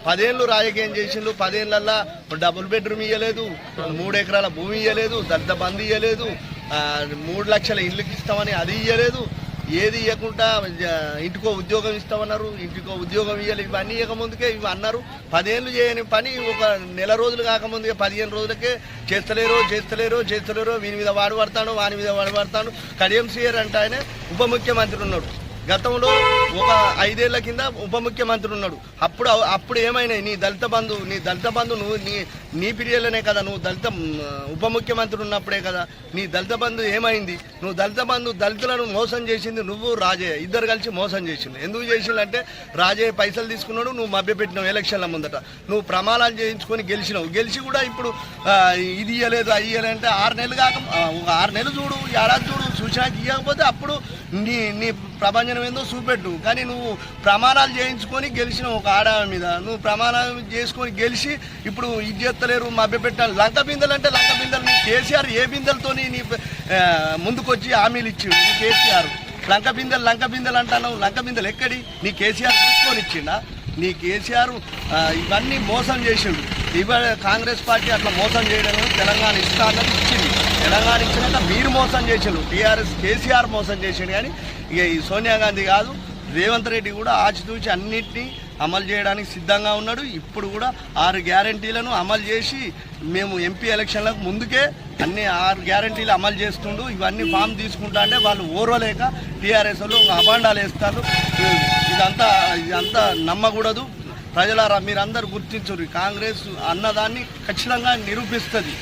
10 ఏళ్ళు రాజకీయం చేసిండు. 10 ఏళ్ళల్లో డబుల్ బెడ్రూమ్ ఇవ్వలేదు, 3 ఎకరాల భూమి ఇవ్వలేదు, దళిత బంధు ఇవ్వలేదు, 3 లక్షల ఇళ్ళకి ఇస్తామని అది ఇవ్వలేదు. ఏది ఇవ్వకుండా ఇంటికో ఉద్యోగం ఇస్తామన్నారు, ఇంటికో ఉద్యోగం ఇవ్వాలి. ఇవన్నీ ఇవ్వకముందుకే ఇవి అన్నారు. 10 ఏళ్ళు చేయని పని ఒక నెల రోజులు కాకముందుకే 15 రోజులకే చేస్తలేరు. వీని మీద వాడు పడతాను, వాని మీద వాడు పడతాను. కడియం సీఆర్ అంటే ఆయన ఉప ముఖ్యమంత్రి ఉన్నాడు. గతంలో ఒక 5 ఏళ్ల కింద ఉప ముఖ్యమంత్రి ఉన్నాడు. అప్పుడు ఏమైనాయి? నీ దళిత బంధు నువ్వు నీ పీరియడ్లోనే కదా, నువ్వు ఉప ముఖ్యమంత్రి ఉన్నప్పుడే కదా నీ దళిత బంధు ఏమైంది? నువ్వు దళితులను మోసం చేసింది నువ్వు, రాజయ్య ఇద్దరు కలిసి మోసం చేసింది. ఎందుకు చేసిందంటే రాజయ్య పైసలు తీసుకున్నాడు, నువ్వు మభ్యపెట్టినావు. ఎలక్షన్ల ముందట నువ్వు ప్రమాణాలు చేయించుకొని గెలిచి కూడా ఇప్పుడు ఇది ఇవ్వలేదు అది ఇవ్వలేదంటే 6 నెలలు కాక 6 నెలలు చూడు, ఏడాది చూడు, సూచనకి ఇవ్వకపోతే అప్పుడు నీ ప్రపంచం ఏందో చూపెట్టు. కానీ నువ్వు ప్రమాణాలు చేయించుకొని గెలిచిన ఒక ఆడామె మీద నువ్వు ప్రమాణాలు చేసుకొని గెలిచి ఇప్పుడు ఇది చేస్తలేరు, మభ్యపెట్టాలి. లంక బిందెలు అంటే లంక బిందెలు నీ కేసీఆర్ ఏ బిందెలతో నీ ముందుకొచ్చి హామీలు ఇచ్చిండు? నీ కేసీఆర్ లంక బిందెలు అంటాను. లంక బిందెలు ఎక్కడి? నీ కేసీఆర్ చూసుకొని ఇచ్చిండా? నీ కేసీఆర్ ఇవన్నీ మోసం చేసిండు. ఇవాళ కాంగ్రెస్ పార్టీ అట్లా మోసం చేయడం, తెలంగాణ ఇస్తా అన్నది ఇచ్చింది. తెలంగాణ ఇచ్చినాక మీరు మోసం చేసిండు. కేసీఆర్ మోసం చేసిండు. కానీ ఇక ఈ సోనియా గాంధీ కాదు, రేవంత్ రెడ్డి కూడా ఆచితూచి అన్నింటినీ అమలు చేయడానికి సిద్ధంగా ఉన్నాడు. ఇప్పుడు కూడా 6 గ్యారంటీలను అమలు చేసి మేము ఎంపీ ఎలక్షన్లకు ముందుకే అన్ని 6 గ్యారంటీలు అమలు చేస్తుండు. ఇవన్నీ ఫామ్ తీసుకుంటా అంటే వాళ్ళు ఓర్వలేక టీఆర్ఎస్ వాళ్ళు అబాండాలు వేస్తారు. ఇదంతా నమ్మకూడదు. ప్రజలారా మీరందరూ గుర్తించరు. కాంగ్రెస్ అన్నదాన్ని ఖచ్చితంగా నిరూపిస్తుంది.